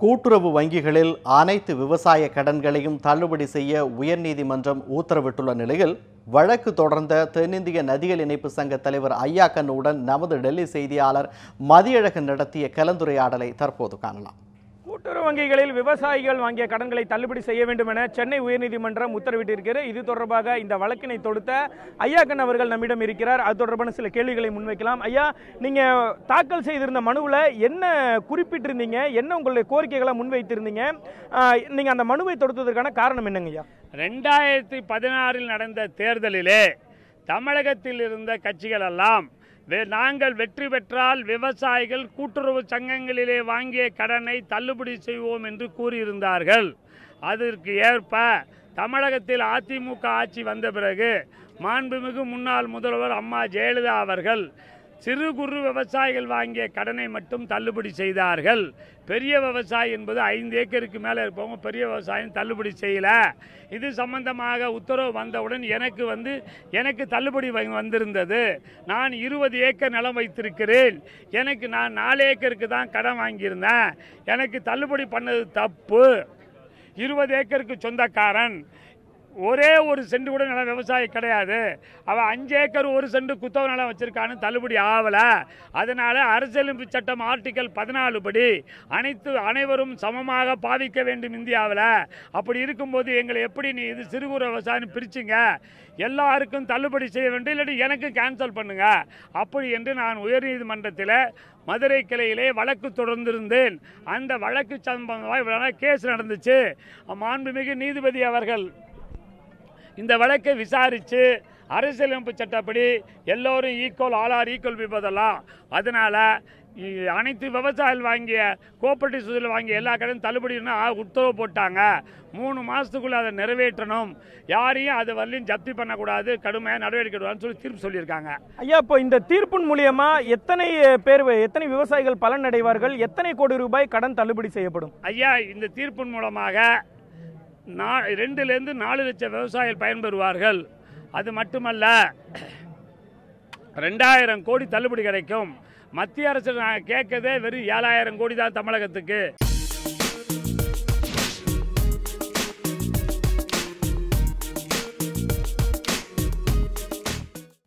கூட்டுறவு வங்கிகளில் அனைத்து விவசாய கடன்களையும் தள்ளுபடி செய்ய உயர்நீதிமன்றம் உத்தரவிட்டுள்ள நிலையில் வழக்கு தொடர்ந்த தென்னிந்திய நதிகள் இணைப்பு சங்க தலைவர் ஐயாக்கண்ணுடன் நமது டெல்லி செய்தியாளர் மதியழகன் நடத்திய கலந்துரையாடலை தற்போது காணலாம். கூட்டுறவு வங்கிகளில் விவசாயிகள் வாங்கிய கடன்களை தள்ளுபடி செய்ய வேண்டும் என சென்னை உயர்நீதிமன்றம் உத்தரவிட்டிருக்கிறது. இது தொடர்பாக இந்த வழக்கினை தொடுத்த ஐயாக்கண் அவர்கள் நம்மிடம் இருக்கிறார். அது தொடர்பான சில கேள்விகளை முன்வைக்கலாம். ஐயா, நீங்க தாக்கல் செய்திருந்த மனுவில் என்ன குறிப்பிட்டிருந்தீங்க, என்ன உங்களுடைய கோரிக்கைகளை முன்வைத்திருந்தீங்க, நீங்க அந்த மனுவை தொடுத்ததற்கான காரணம் என்னங்க ஐயா? 2016 நடந்த தேர்தலிலே தமிழகத்தில் இருந்த கட்சிகள் எல்லாம் நாங்கள் வெற்றி பெற்றால் விவசாயிகள் கூட்டுறவு சங்கங்களிலே வாங்கிய கடனை தள்ளுபடி செய்வோம் என்று கூறியிருந்தார்கள். அதற்கு ஏற்ப தமிழகத்தில் அதிமுக ஆட்சி வந்த பிறகு மாண்புமிகு முன்னாள் முதல்வர் அம்மா ஜெயலலிதா அவர்கள் சிறு குறு விவசாயிகள் வாங்கிய கடனை மட்டும் தள்ளுபடி செய்தார்கள். பெரிய விவசாயி என்பது 5 ஏக்கருக்கு மேலே இருப்பவங்க பெரிய விவசாயம் தள்ளுபடி செய்யலை. இது சம்பந்தமாக உத்தரவு வந்தவுடன் எனக்கு தள்ளுபடி வந்திருந்தது. நான் 20 ஏக்கர் நிலம் வைத்திருக்கிறேன். நான் 4 ஏக்கருக்கு தான் கடன் வாங்கியிருந்தேன். எனக்கு தள்ளுபடி பண்ணது தப்பு. 20 ஏக்கருக்கு சொந்தக்காரன், ஒரே ஒரு சென்ட் கூட நிலம் விவசாயி கிடையாது. அவன் 5 ஏக்கர் 1 சென்ட் குத்தவ நிலம் வச்சிருக்கான்னு தள்ளுபடி ஆகலை. அதனால அரசியலமைப்பு சட்டம் ஆர்டிகல் 14 படி அனைவரும் சமமாக பாவிக்க வேண்டும் இந்தியாவில். அப்படி இருக்கும்போது எங்களை எப்படி நீ இது சிறு குறு விவசாயம் பிரிச்சுங்க, எல்லாருக்கும் தள்ளுபடி செய்ய வேண்டும், இல்லாட்டி எனக்கு கேன்சல் பண்ணுங்க அப்படி என்று நான் உயர்நீதிமன்றத்தில் மதுரை கிளையிலே வழக்கு தொடர்ந்திருந்தேன். அந்த வழக்கு சம்பந்தமாக கேஸ் நடந்துச்சு. மாண்புமிகு நீதிபதி அவர்கள் இந்த வழக்கை விசாரித்து அரசியலமைப்பு சட்டப்படி எல்லோரும் ஈக்குவல், ஆல் ஆர் ஈக்குவல் விபதெல்லாம், அதனால் அனைத்து விவசாயிகள் வாங்கிய கோஆபரேட்டிவ் சொசைட்டியில் வாங்கிய எல்லா கடையும் தள்ளுபடினா உத்தரவு போட்டாங்க. 3 மாதத்துக்குள்ளே அதை நிறைவேற்றணும், யாரையும் அது வரலையும் ஜப்தி பண்ணக்கூடாது, கடுமையாக நடவடிக்கை எடுக்கணும்னு சொல்லி தீர்ப்பு சொல்லியிருக்காங்க. ஐயா, இப்போ இந்த தீர்ப்பின் மூலியமா எத்தனை விவசாயிகள் பலன் அடைவார்கள், எத்தனை கோடி ரூபாய் கடன் தள்ளுபடி செய்யப்படும்? ஐயா, இந்த தீர்ப்பின் மூலமாக 2 to 4 லட்சம் விவசாயிகள் பயன்பெறுவார்கள். அது மட்டுமல்ல, 2000 கோடி தள்ளுபடி கிடைக்கும். மத்திய அரசு கேட்கதே வெறும் 7000 கோடி தான் தமிழகத்துக்கு.